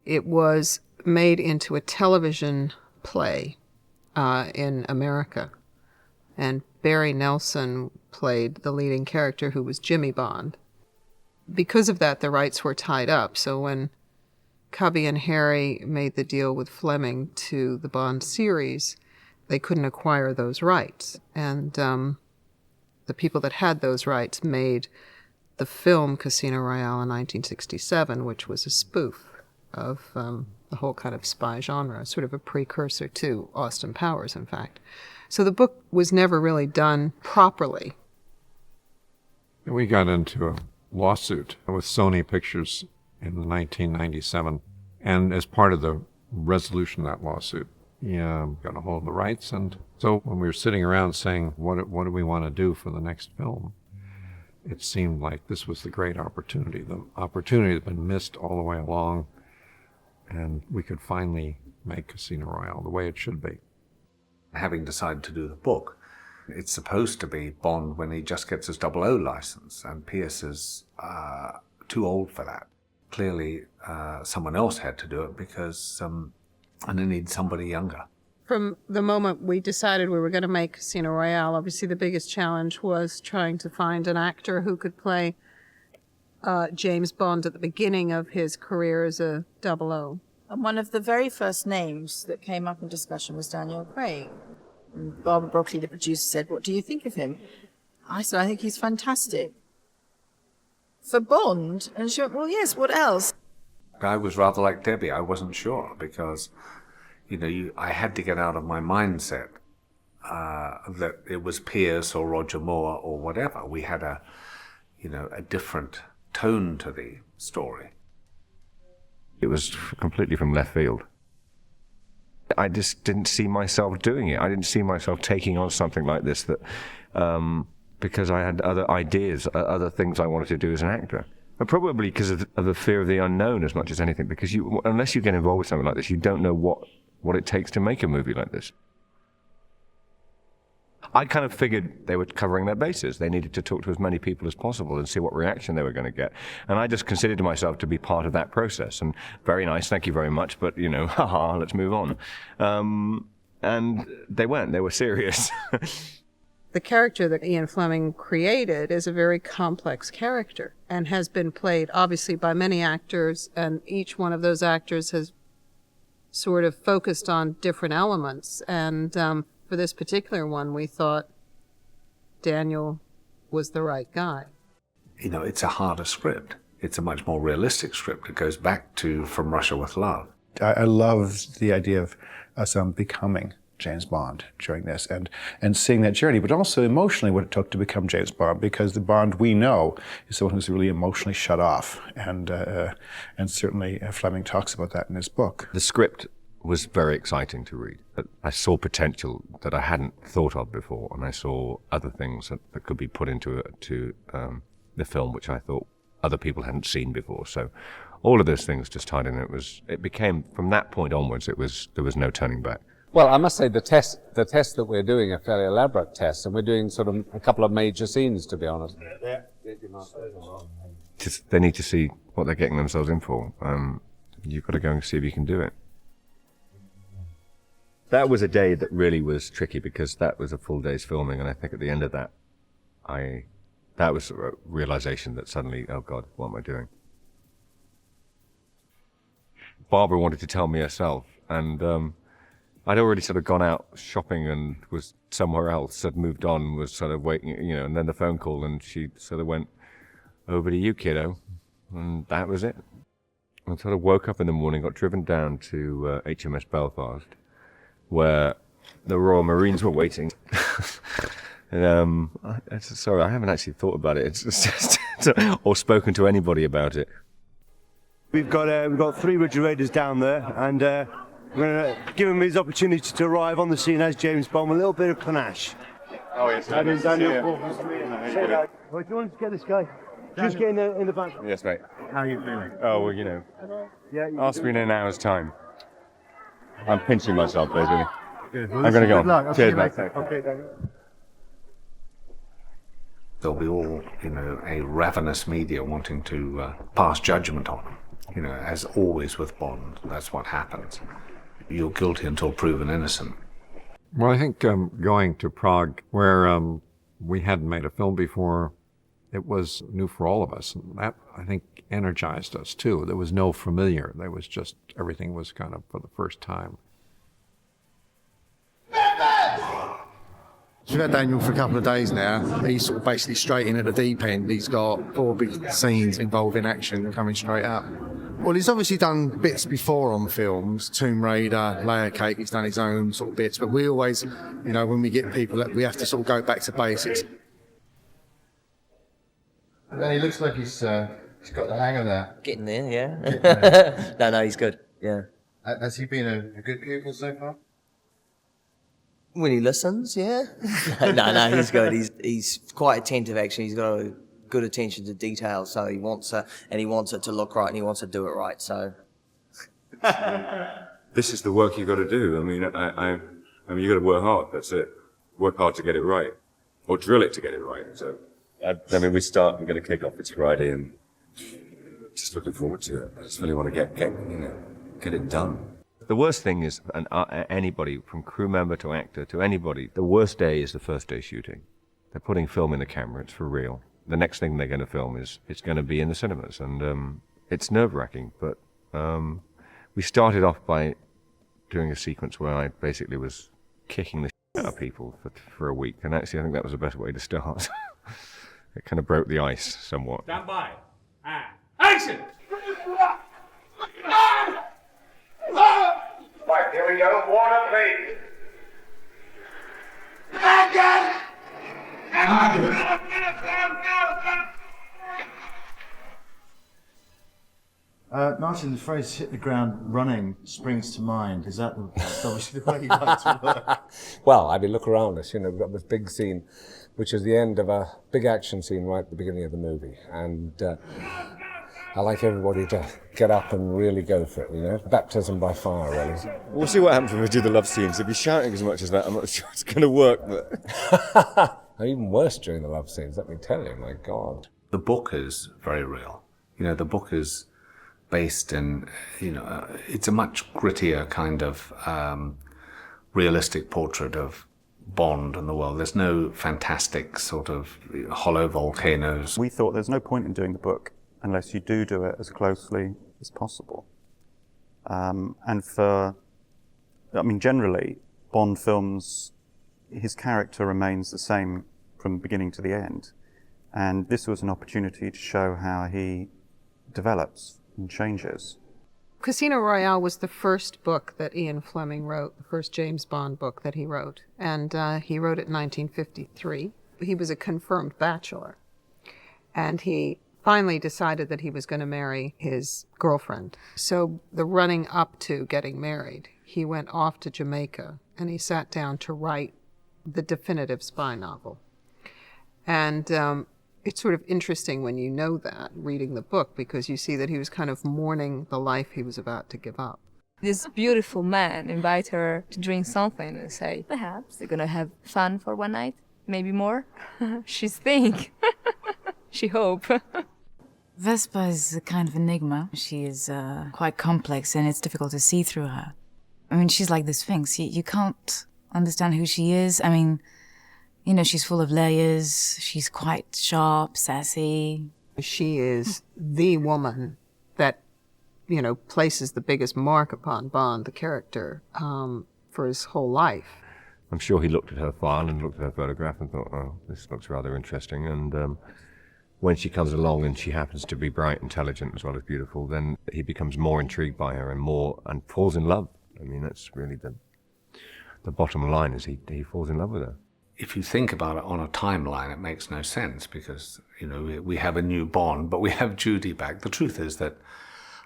It was made into a television play in America, and Barry Nelson played the leading character, who was Jimmy Bond. Because of that, the rights were tied up, so when Cubby and Harry made the deal with Fleming to the Bond series, they couldn't acquire those rights. And the people that had those rights made the film Casino Royale in 1967, which was a spoof of the whole kind of spy genre, sort of a precursor to Austin Powers, in fact. So the book was never really done properly. We got into a lawsuit with Sony Pictures in 1997, and as part of the resolution of that lawsuit, got a hold of the rights. And so when we were sitting around saying, what do we want to do for the next film, it seemed like this was the great opportunity. The opportunity had been missed all the way along, and we could finally make Casino Royale the way it should be. Having decided to do the book, it's supposed to be Bond when he just gets his 00 license, and Pierce is too old for that. Clearly, someone else had to do it because and they need somebody younger. From the moment we decided we were going to make Casino Royale, obviously the biggest challenge was trying to find an actor who could play James Bond at the beginning of his career as a 00. And one of the very first names that came up in discussion was Daniel Craig. And Barbara Broccoli, the producer, said, "What do you think of him?" I said, "I think he's fantastic." For Bond? And she went, "Well, yes, what else?" I was rather like Debbie. I wasn't sure because, I had to get out of my mindset that it was Pierce or Roger Moore or whatever. We had a different tone to the story. It was completely from left field. I just didn't see myself doing it. I didn't see myself taking on something like this because I had other ideas, other things I wanted to do as an actor. But probably because of the fear of the unknown as much as anything, because unless you get involved with something like this, you don't know what it takes to make a movie like this. I kind of figured they were covering their bases. They needed to talk to as many people as possible and see what reaction they were going to get. And I just considered myself to be part of that process. And very nice, thank you very much, but, haha, let's move on. And they weren't. They were serious. The character that Ian Fleming created is a very complex character and has been played, obviously, by many actors, and each one of those actors has sort of focused on different elements. And for this particular one, we thought Daniel was the right guy. It's a harder script. It's a much more realistic script. It goes back to From Russia with Love. I loved the idea of us becoming James Bond during this and seeing that journey, but also emotionally what it took to become James Bond, because the Bond we know is someone who's really emotionally shut off. And certainly Fleming talks about that in his book. The script was very exciting to read. I saw potential that I hadn't thought of before, and I saw other things that could be put into the film, which I thought other people hadn't seen before. So all of those things just tied in. It became, from that point onwards, there was no turning back. Well, I must say the test that we're doing are fairly elaborate tests, and we're doing sort of a couple of major scenes, to be honest. They need to see what they're getting themselves in for. You've got to go and see if you can do it. That was a day that really was tricky because that was a full day's filming, and I think at the end of that, that was a realization that suddenly, oh God, what am I doing? Barbara wanted to tell me herself, and I'd already sort of gone out shopping and was somewhere else, had moved on, was sort of waiting, and then the phone call, and she sort of went, "Over to you, kiddo," and that was it. I sort of woke up in the morning, got driven down to HMS Belfast, where the Royal Marines were waiting. And sorry, I haven't actually thought about it. It's just or spoken to anybody about it. We've got 3 Raiders down there, and we're going to give him his opportunity to arrive on the scene as James Bond with a little bit of panache. Oh yes, that is Daniel. Well, do you want to get this guy? Just get in the back. Yes, mate. How are you feeling? Oh well, Yeah. Ask me in an hour's time. I'm pinching myself, basically. Good. Well, I'm going to go. Good luck. Cheers, mate. Okay, Daniel. There'll be all, a ravenous media wanting to pass judgment on them. You know, as always with Bond, that's what happens. You're guilty until proven innocent. Well, I think going to Prague, where we hadn't made a film before, it was new for all of us. And that, I think, energized us, too. There was no familiar. There was just, everything was kind of for the first time. We've had Daniel for a couple of days now. He's sort of basically straight in at the deep end. He's got 4 big scenes involving action coming straight up. Well, he's obviously done bits before on films, Tomb Raider, Layer Cake, he's done his own sort of bits, but we always, you know, when we get people, we have to sort of go back to basics. And he looks like he's got the hang of that. Getting there, yeah. No, he's good, yeah. Has he been a good pupil so far? When he listens, yeah. No, he's good. He's quite attentive, actually. He's got a good attention to detail, so he wants it to look right, and he wants to do it right, so. This is the work you've got to do. I mean, you've got to work hard, that's it. Work hard to get it right. Or drill it to get it right, so. I mean, we're going to kick off this Friday, and just looking forward to it. I just really want to get it done. The worst thing is, anybody, from crew member to actor to anybody, the worst day is the first day shooting. They're putting film in the camera, it's for real. The next thing they're going to film it's going to be in the cinemas, and it's nerve-wracking, but we started off by doing a sequence where I basically was kicking the shit out of people for a week, and actually I think that was the best way to start. It kind of broke the ice somewhat. Stand by. Action! Right, here we go. Warner, please. Martin, the phrase "hit the ground running" springs to mind. Is that obviously the way you like to work? Well, I mean, look around us. You know, we've got this big scene, which is the end of a big action scene right at the beginning of the movie, and I like everybody to get up and really go for it, you know? Baptism by fire, really. We'll see what happens when we do the love scenes. If you're shouting as much as that, I'm not sure it's going to work, but... Even worse during the love scenes, let me tell you, my God. The book is very real. You know, the book is based in, it's a much grittier kind of realistic portrait of Bond and the world. There's no fantastic sort of hollow volcanoes. We thought there's no point in doing the book unless you do it as closely as possible. Generally, Bond films, his character remains the same from beginning to the end. And this was an opportunity to show how he develops and changes. Casino Royale was the first book that Ian Fleming wrote, the first James Bond book that he wrote. And he wrote it in 1953. He was a confirmed bachelor. And he finally decided that he was going to marry his girlfriend. So the running up to getting married, he went off to Jamaica and he sat down to write the definitive spy novel. And it's sort of interesting when you know that, reading the book, because you see that he was kind of mourning the life he was about to give up. This beautiful man invite her to drink something and say, perhaps they're going to have fun for one night, maybe more. She's think. She hope. Vespa is a kind of enigma. She is quite complex and it's difficult to see through her. I mean, she's like the Sphinx. You can't understand who she is. I mean, you know, she's full of layers. She's quite sharp, sassy. She is the woman that, you know, places the biggest mark upon Bond, the character, for his whole life. I'm sure he looked at her file and looked at her photograph and thought, oh, this looks rather interesting. And when she comes along and she happens to be bright, intelligent, as well as beautiful, then he becomes more intrigued by her and falls in love. I mean, that's really the bottom line, is he falls in love with her. If you think about it on a timeline, it makes no sense because, you know, we have a new Bond, but we have Judi back. The truth is that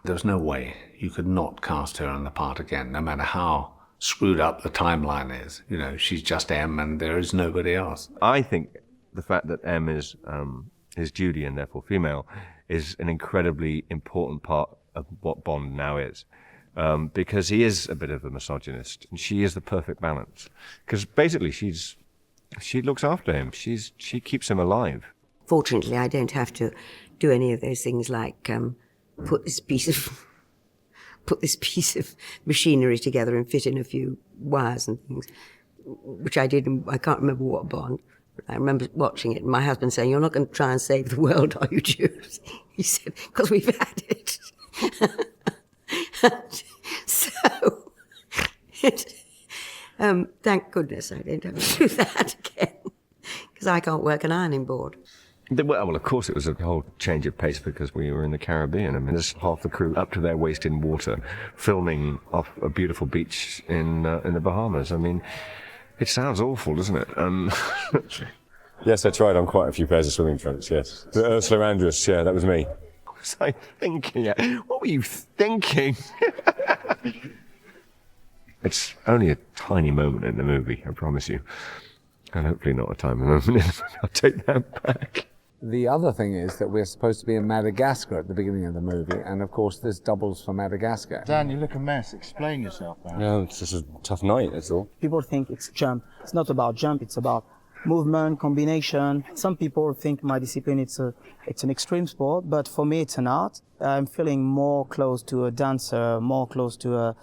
there's no way you could not cast her in the part again, no matter how screwed up the timeline is. You know, she's just M and there is nobody else. I think the fact that M is Judi and therefore female is an incredibly important part of what Bond now is. Because he is a bit of a misogynist and she is the perfect balance. Because basically she looks after him. She keeps him alive. Fortunately, I don't have to do any of those things like put this piece of machinery together and fit in a few wires and things, which I did. I can't remember what Bond. I remember watching it and my husband saying, "You're not going to try and save the world, are you, Jude?" He said, "Because we've had it." So, thank goodness I didn't have to do that again, because I can't work an ironing board. Well, of course, it was a whole change of pace because we were in the Caribbean. I mean, there's half the crew up to their waist in water, filming off a beautiful beach in the Bahamas. I mean, it sounds awful, doesn't it? Yes, I tried on quite a few pairs of swimming trunks, yes. The Ursula Andress, yeah, that was me. What was I thinking? What were you thinking? It's only a tiny moment in the movie, I promise you. And hopefully not a tiny moment in the movie. I'll take that back. The other thing is that we're supposed to be in Madagascar at the beginning of the movie, and of course this doubles for Madagascar. Dan, you look a mess. Explain yourself, man. No, it's just a tough night, that's all. People think it's jump. It's not about jump, it's about movement, combination. Some people think my discipline, it's an extreme sport, but for me it's an art. I'm feeling more close to a dancer, more close to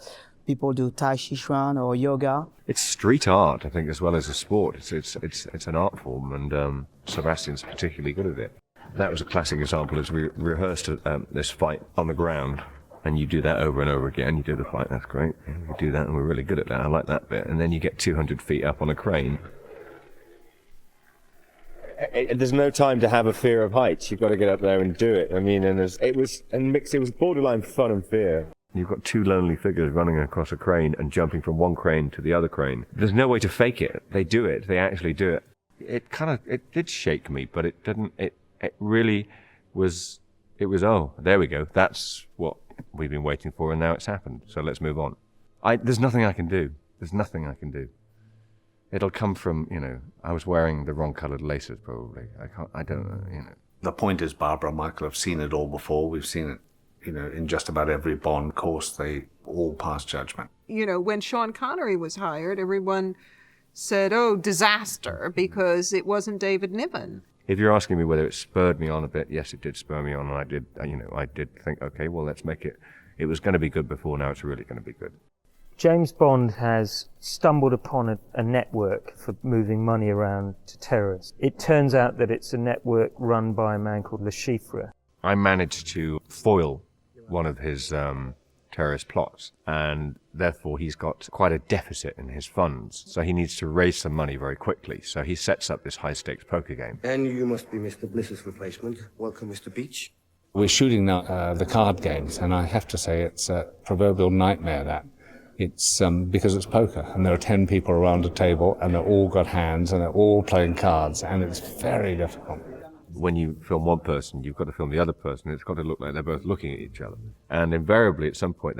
people do Tai Chi Chuan or yoga. It's street art, I think, as well as a sport. It's an art form, and Sebastian's particularly good at it. That was a classic example as we rehearsed this fight on the ground, and you do that over and over again. You do the fight, that's great. You do that, and we're really good at that. I like that bit. And then you get 200 feet up on a crane. There's no time to have a fear of heights. You've got to get up there and do it. I mean, and it was borderline fun and fear. You've got two lonely figures running across a crane and jumping from one crane to the other crane. There's no way to fake it. They do it. They actually do it. It did shake me, but it didn't. It really was. It was. Oh, there we go. That's what we've been waiting for, and now it's happened. So let's move on. There's nothing I can do. There's nothing I can do. It'll come from, I was wearing the wrong coloured laces probably. I don't know, The point is, Barbara and Michael have seen it all before. We've seen it, in just about every Bond course. They all pass judgment. When Sean Connery was hired, everyone said, "Oh, disaster," because it wasn't David Niven. If you're asking me whether it spurred me on a bit, yes, it did spur me on, and I did think, okay, well, let's make it. It was going to be good before, now it's really going to be good. James Bond has stumbled upon a network for moving money around to terrorists. It turns out that it's a network run by a man called Le Chiffre. I managed to foil one of his terrorist plots, and therefore he's got quite a deficit in his funds. So he needs to raise some money very quickly. So he sets up this high-stakes poker game. And you must be Mr. Bliss's replacement. Welcome, Mr. Beach. We're shooting now the card games, and I have to say it's a proverbial nightmare, that. It's because it's poker, and there are 10 people around a table, and they've all got hands, and they're all playing cards, and it's very difficult. When you film one person, you've got to film the other person. It's got to look like they're both looking at each other. And invariably, at some point,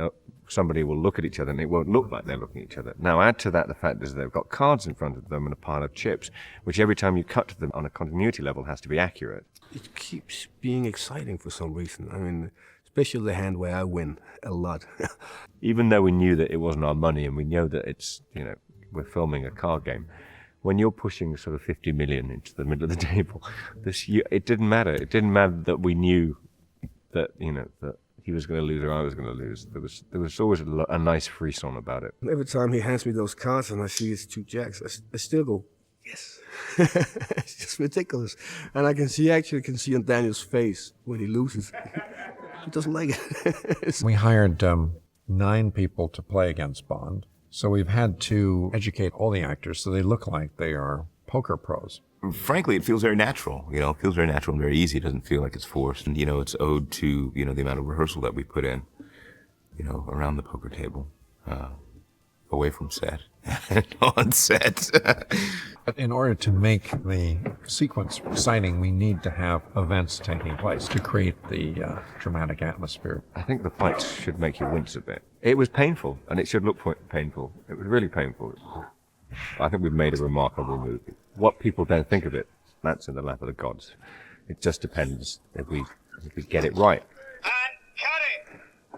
somebody will look at each other, and it won't look like they're looking at each other. Now, add to that the fact is they've got cards in front of them and a pile of chips, which every time you cut to them on a continuity level has to be accurate. It keeps being exciting for some reason. I mean, especially the hand where I win a lot. Even though we knew that it wasn't our money and we know that it's, we're filming a card game, when you're pushing sort of 50 million into the middle of the table, it didn't matter. It didn't matter that we knew that, that he was going to lose or I was going to lose. There was always a nice frisson about it. Every time he hands me those cards and I see his two jacks, I still go, yes. It's just ridiculous. And I can see on Daniel's face when he loses. He doesn't like it. We hired 9 people to play against Bond. So we've had to educate all the actors so they look like they are poker pros. Frankly, it feels very natural. It feels very natural and very easy. It doesn't feel like it's forced. And, it's owed to, the amount of rehearsal that we put in, around the poker table, away from set, and on set. In order to make the sequence exciting, we need to have events taking place to create the dramatic atmosphere. I think the fights should make you wince a bit. It was painful, and it should look painful. It was really painful. I think we've made a remarkable movie. What people then think of it, that's in the lap of the gods. It just depends if we get it right.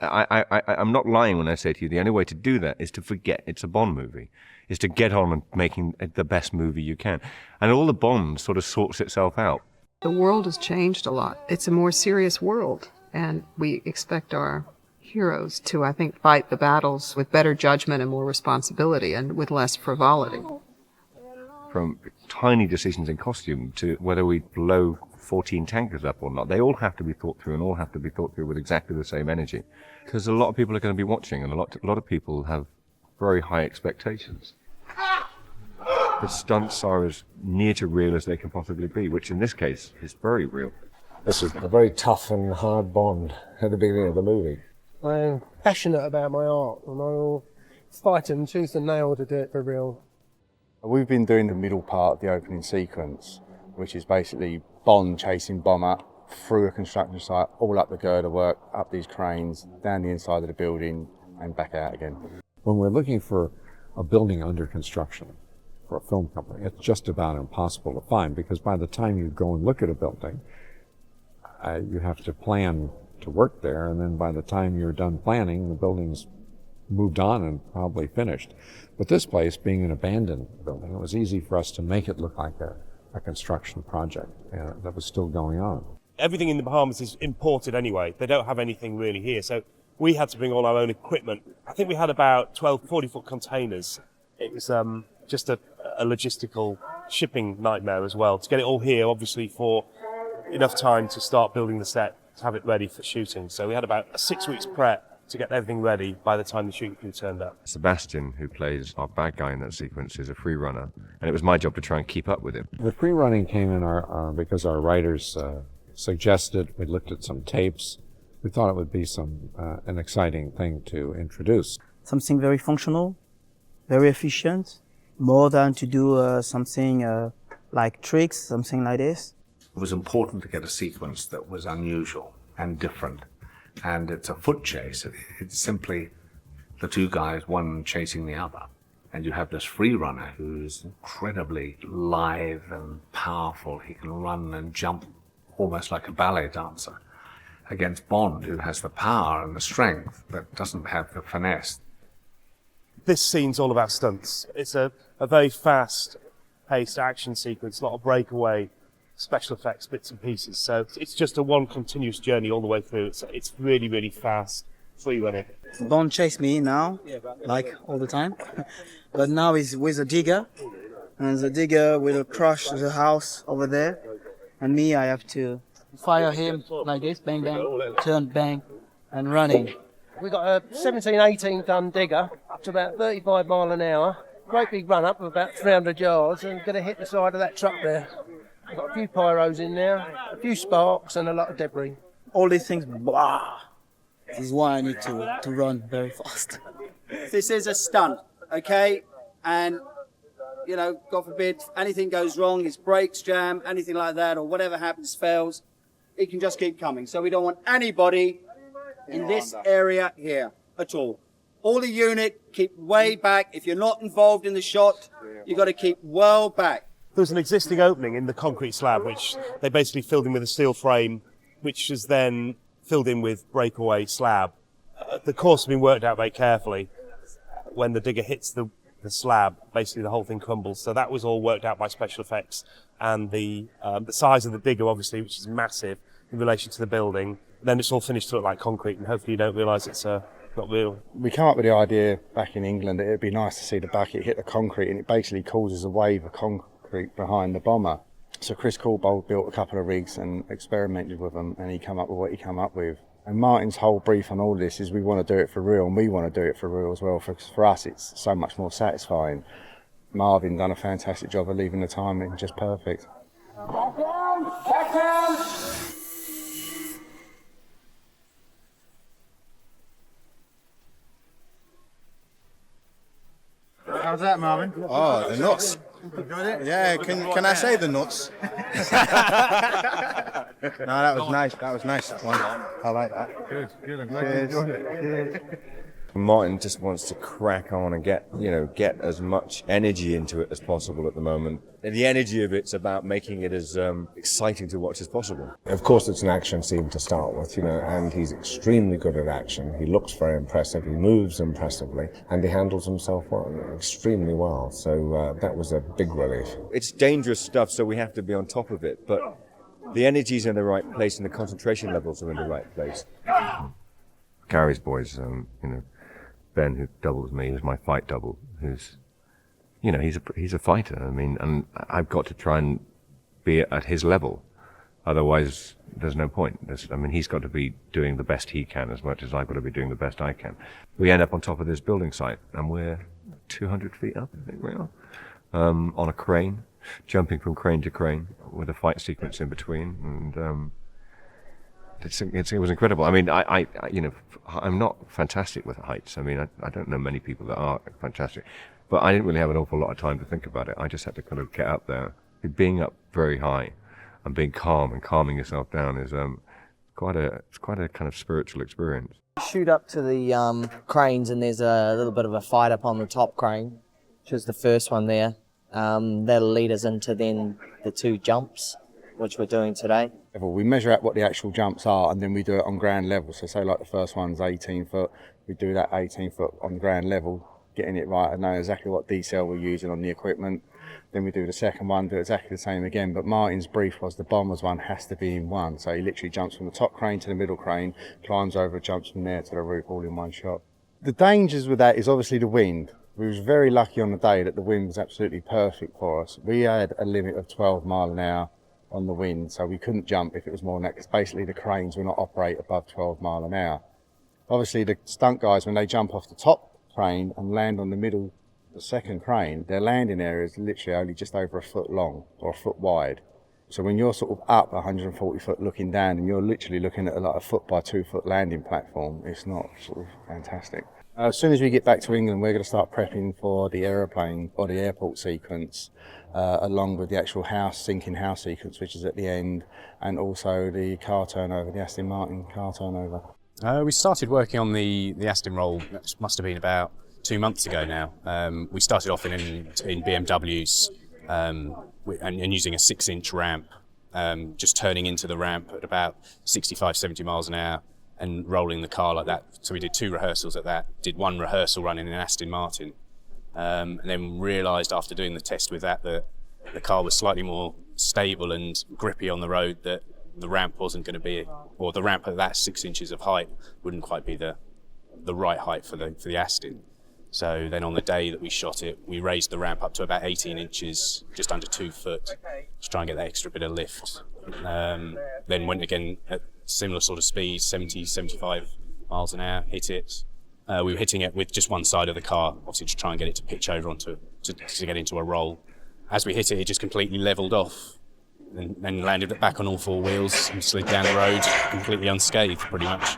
I'm not lying when I say to you the only way to do that is to forget it's a Bond movie, is to get on and making the best movie you can. And all the Bond sort of sorts itself out. The world has changed a lot. It's a more serious world. And we expect our heroes to, I think, fight the battles with better judgment and more responsibility and with less frivolity. From tiny decisions in costume to whether we blow 14 tankers up or not, they all have to be thought through and all have to be thought through with exactly the same energy. Because a lot of people are going to be watching and a lot of people have very high expectations. The stunts are as near to real as they can possibly be, which in this case is very real. This is a very tough and hard Bond at the beginning of the movie. I'm passionate about my art and I will fight him tooth and nail to do it for real. We've been doing the middle part of the opening sequence, which is basically Bond chasing Bomber through a construction site, all up the girder work, up these cranes, down the inside of the building and back out again. When we're looking for a building under construction for a film company, it's just about impossible to find because by the time you go and look at a building, you have to plan to work there, and then by the time you're done planning, the building's moved on and probably finished. But this place, being an abandoned building, it was easy for us to make it look like a construction project that was still going on. Everything in the Bahamas is imported anyway. They don't have anything really here, so we had to bring all our own equipment. I think we had about 12 40-foot containers. It was just a logistical shipping nightmare as well, to get it all here, obviously, for enough time to start building the set, to have it ready for shooting. So we had about 6 weeks prep to get everything ready by the time the shooting crew turned up. Sebastian, who plays our bad guy in that sequence, is a free runner, and it was my job to try and keep up with him. The free running came in because our writers suggested. We looked at some tapes. We thought it would be an exciting thing to introduce. Something very functional, very efficient, more than to do something like tricks, something like this. It was important to get a sequence that was unusual and different. And it's a foot chase. It's simply the two guys, one chasing the other. And you have this free runner who's incredibly lithe and powerful. He can run and jump almost like a ballet dancer, against Bond, who has the power and the strength but doesn't have the finesse. This scene's all about stunts. It's a very fast-paced action sequence, a lot of breakaway special effects, bits and pieces. So it's just a one continuous journey all the way through. It's really, really fast, free running. Bond chase me now, like all the time. But now he's with a digger, and the digger will crush the house over there. And me, I have to fire him like this, bang, bang, turn, bang, and running. We've got a 17, 18 ton digger, up to about 35 mile an hour. Great big run up of about 300 yards, and going to hit the side of that truck there. We've got a few pyros in there, a few sparks, and a lot of debris. All these things, blah. This is why I need to run very fast. This is a stunt, okay? And, you know, God forbid, anything goes wrong, his brakes jam, anything like that, or whatever happens, fails, it can just keep coming. So we don't want anybody in this area here at all. All the unit, keep way back. If you're not involved in the shot, you've got to keep well back. There was an existing opening in the concrete slab, which they basically filled in with a steel frame, which was then filled in with breakaway slab. The course has been worked out very carefully. When the digger hits the slab, basically the whole thing crumbles. So that was all worked out by special effects. And the size of the digger, obviously, which is massive in relation to the building. Then it's all finished to look like concrete, and hopefully you don't realise it's not real. We came up with the idea back in England that it would be nice to see the bucket hit the concrete, and it basically causes a wave of concrete behind the bomber. So Chris Corbold built a couple of rigs and experimented with them, and he came up with what he came up with. And Martin's whole brief on all this is we want to do it for real, and we want to do it for real as well. For us, it's so much more satisfying. Marvin done a fantastic job of leaving the timing just perfect. Back down! Back down! How's that, Marvin? Oh, the nuts. Enjoyed it? Yeah, can I say the nuts? No, that was nice. That was nice. I like that. Good, good. I'm glad you enjoyed it. Martin just wants to crack on and get as much energy into it as possible at the moment. And the energy of it's about making it as exciting to watch as possible. Of course, it's an action scene to start with, and he's extremely good at action. He looks very impressive, he moves impressively, and he handles himself extremely well. So that was a big relief. It's dangerous stuff, so we have to be on top of it, but the energy's in the right place and the concentration levels are in the right place. Gary's boys, Ben, who doubles me, is my fight double, who's, he's a fighter. I mean, and I've got to try and be at his level. Otherwise, there's no point. He's got to be doing the best he can as much as I've got to be doing the best I can. We end up on top of this building site, and we're 200 feet up, I think we are, on a crane, jumping from crane to crane with a fight sequence in between, and it was incredible. I mean, I'm not fantastic with heights. I mean, I don't know many people that are fantastic, but I didn't really have an awful lot of time to think about it. I just had to kind of get up there. Being up very high and being calm and calming yourself down is quite a kind of spiritual experience. Shoot up to the cranes, and there's a little bit of a fight up on the top crane, which is the first one there. That'll lead us into then the 2 jumps, which we're doing today. We measure out what the actual jumps are, and then we do it on ground level. So say like the first one's 18 foot, we do that 18 foot on ground level, getting it right and knowing exactly what decel we're using on the equipment. Then we do the second one, do exactly the same again. But Martin's brief was the bombers one has to be in one. So he literally jumps from the top crane to the middle crane, climbs over, jumps from there to the roof, all in one shot. The dangers with that is obviously the wind. We was very lucky on the day that the wind was absolutely perfect for us. We had a limit of 12 mile an hour on the wind, so we couldn't jump if it was more than that, because basically the cranes will not operate above 12 mile an hour. Obviously the stunt guys, when they jump off the top crane and land on the middle, the second crane, their landing area is literally only just over a foot long or a foot wide. So when you're sort of up 140 foot looking down and you're literally looking at like a foot by 2 foot landing platform, it's not sort of fantastic. As soon as we get back to England, we're going to start prepping for the aeroplane or the airport sequence, along with the actual sinking house sequence, which is at the end, and also the car turnover, the Aston Martin car turnover. We started working on the Aston roll, it must have been about 2 months ago now. We started off in BMWs and using a 6-inch ramp, just turning into the ramp at about 65, 70 miles an hour and rolling the car like that. So we did 2 rehearsals at that, did 1 rehearsal run in an Aston Martin, and then realised after doing the test with that the car was slightly more stable and grippy on the road, that the ramp wasn't going to be, or the ramp at that 6 inches of height wouldn't quite be the right height for the Aston. So then on the day that we shot it, we raised the ramp up to about 18 inches, just under 2 foot, to try and get that extra bit of lift. Then went again at similar sort of speed, 70, 75 miles an hour, hit it. We were hitting it with just one side of the car, obviously to try and get it to pitch over to get into a roll. As we hit it, it just completely levelled off, and then landed back on all 4 wheels and slid down the road completely unscathed, pretty much.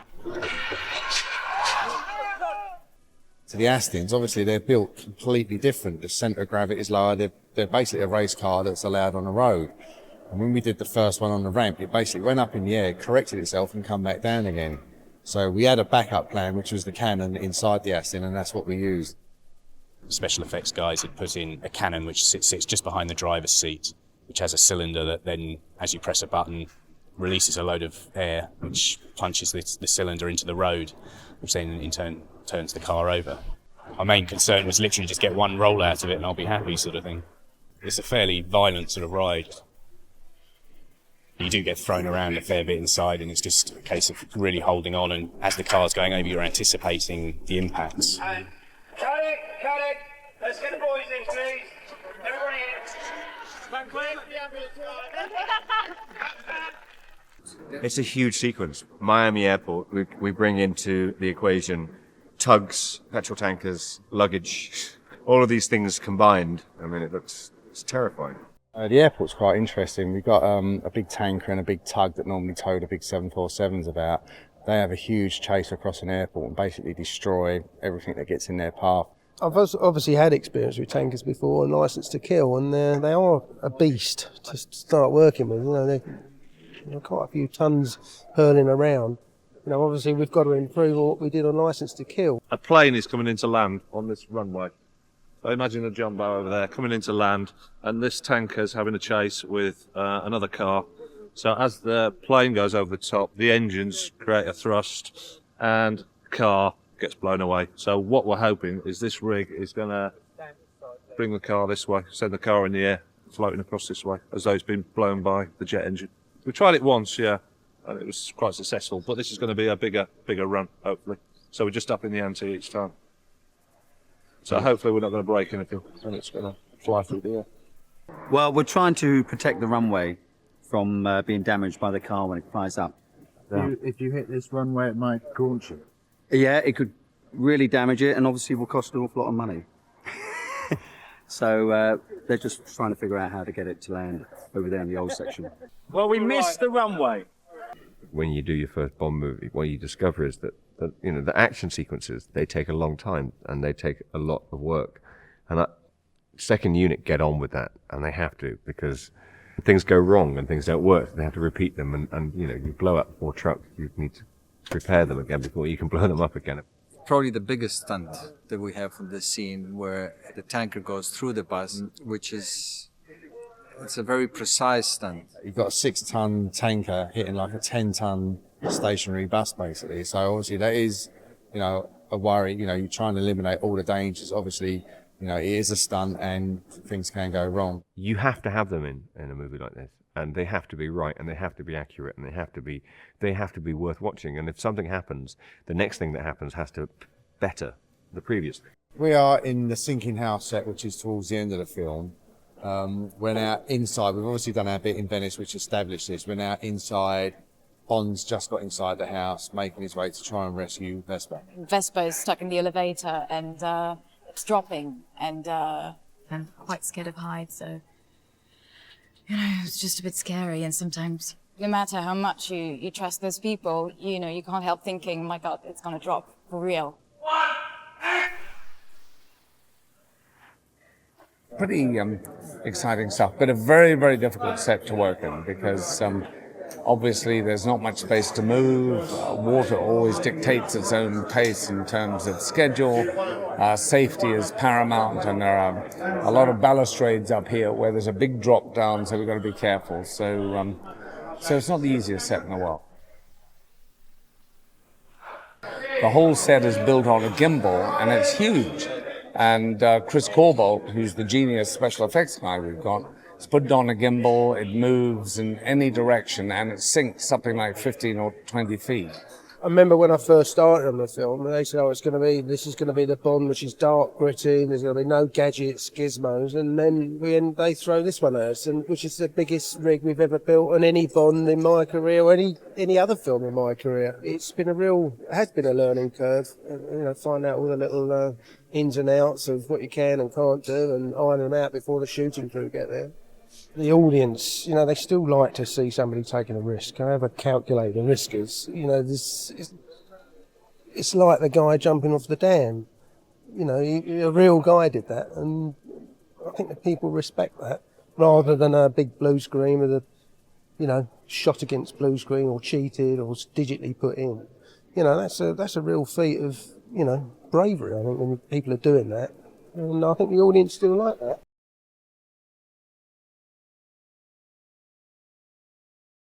To the Astons, obviously they're built completely different. The centre of gravity is lower. They're basically a race car that's allowed on the road. And when we did the first one on the ramp, it basically went up in the air, corrected itself and come back down again. So we had a backup plan, which was the cannon inside the Aston, and that's what we used. Special effects guys had put in a cannon which sits just behind the driver's seat, which has a cylinder that then, as you press a button, releases a load of air, which punches the cylinder into the road, which then in turn turns the car over. Our main concern was literally just get 1 roll out of it and I'll be happy, sort of thing. It's a fairly violent sort of ride. You do get thrown around a fair bit inside, and it's just a case of really holding on, and as the car's going over, you're anticipating the impacts. Cut it! Let's get the boys in, please. Everybody in. Back clear. It's a huge sequence. Miami Airport, we bring into the equation tugs, petrol tankers, luggage, all of these things combined. I mean, it's terrifying. The airport's quite interesting. We've got a big tanker and a big tug that normally tow the big 747s about. They have a huge chase across an airport and basically destroy everything that gets in their path. I've obviously had experience with tankers before and licence to kill, and they are a beast to start working with. They're quite a few tons hurling around. Obviously we've got to improve on what we did on licence to kill. A plane is coming into land on this runway. So imagine a jumbo over there coming into land, and this tanker's having a chase with another car. So as the plane goes over the top, the engines create a thrust and the car gets blown away. So what we're hoping is this rig is going to bring the car this way, send the car in the air, floating across this way, as though it's been blown by the jet engine. We tried it once, yeah, and it was quite successful. But this is going to be a bigger run, hopefully. So we're just upping the ante each time. So hopefully we're not going to break anything, and it's going to fly through the air. Well, we're trying to protect the runway from being damaged by the car when it flies up. If you hit this runway, it might gaunt you. Yeah, it could really damage it, and obviously will cost an awful lot of money. So they're just trying to figure out how to get it to land over there in the old section. Well, we missed the runway. When you do your first Bond movie, what you discover is that you know, the action sequences, they take a long time and they take a lot of work. And second unit get on with that, and they have to, because things go wrong and things don't work. They have to repeat them, and you know, you blow up 4 trucks, you need to repair them again before you can blow them up again. Probably the biggest stunt that we have from this scene, where the tanker goes through the bus, which is, it's a very precise stunt. You've got a 6-ton tanker hitting like a 10-ton stationary bus, basically. So obviously that is, you know, a worry. You know, you're trying to eliminate all the dangers. Obviously, you know, it is a stunt and things can go wrong. You have to have them in a movie like this, and they have to be right, and they have to be accurate, and they have to be worth watching. And if something happens, the next thing that happens has to better the previous thing. We are in the sinking house set, which is towards the end of the film. We're now inside. We've obviously done our bit in Venice, which established this. We're now inside. Bond's just got inside the house, making his way to try and rescue Vespa. Vespa is stuck in the elevator, and it's dropping, and I'm quite scared of heights, so, you know, it's just a bit scary. And sometimes, no matter how much you trust those people, you know, you can't help thinking, oh my God, it's gonna drop for real. Pretty exciting stuff, but a very, very difficult set to work in, because obviously there's not much space to move. Water always dictates its own pace in terms of schedule. Safety is paramount, and there are a lot of balustrades up here where there's a big drop down, so we've got to be careful. So it's not the easiest set in the world. The whole set is built on a gimbal, and it's huge. And Chris Corbold, who's the genius special effects guy we've got, has put it on a gimbal. It moves in any direction, and it sinks something like 15 or 20 feet. I remember when I first started on the film, they said, this is going to be the Bond, which is dark, gritty, there's going to be no gadgets, gizmos, and then they throw this one at us, which is the biggest rig we've ever built on any Bond in my career, or any other film in my career. It has been a learning curve, you know, find out all the little ins and outs of what you can and can't do, and iron them out before the shooting crew get there. The audience, you know, they still like to see somebody taking a risk. However calculated the risk is, you know, it's like the guy jumping off the dam. You know, a real guy did that, and I think the people respect that, rather than a big blue screen with shot against blue screen or cheated or digitally put in. You know, that's a real feat of, you know, bravery, I think, when people are doing that. And I think the audience still like that.